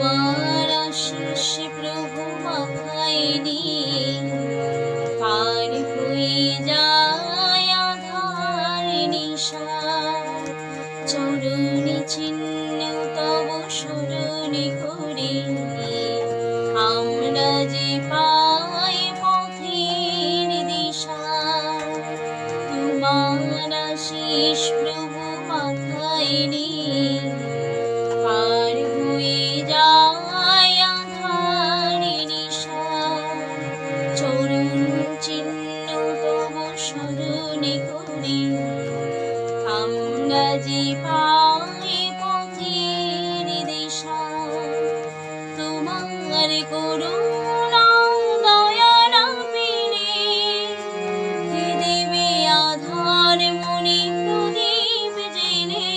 তোমার আশিস প্রভু মাথায় নিয়ে পার হয়ে যায় আধার নিশা। চরণ চিহ্ন তব স্মরণ করে আমরা যে পাই পথের দিশা। তোমার আশিস প্রভু মাথায় নিয়ে পার হয়ে যায় আধার নিশা। চরণ চিহ্ন তব স্মরণ করে আমরা যে পাই পথের দিশা। তোমার করুণা দয়া না পেলে কে দেবে আধার মনে প্রদীপ জেলে।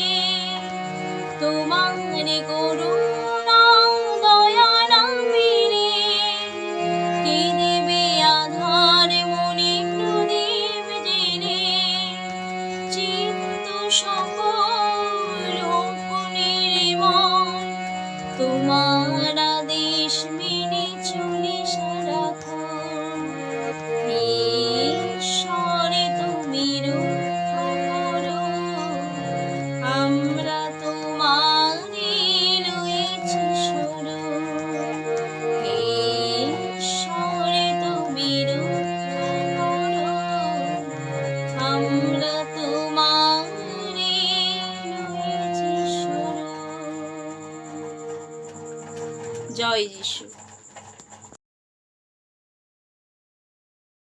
তোমার করুণা দয়া না পেলে কে দেবে আধার মনে প্রদীপ জেলে। চিত্ত সকল নির্মল তোমার আদেশ মেনে চলি সারাক্ষণ। হে ঈশ্বরে তুমি রক্ষা করো, আমরা তোমারে লয়েছি শরণ। হে ঈশ্বরে তুমি রক্ষা করো, আমরা তোমারে লয়েছি শরণ। জয় যিশু।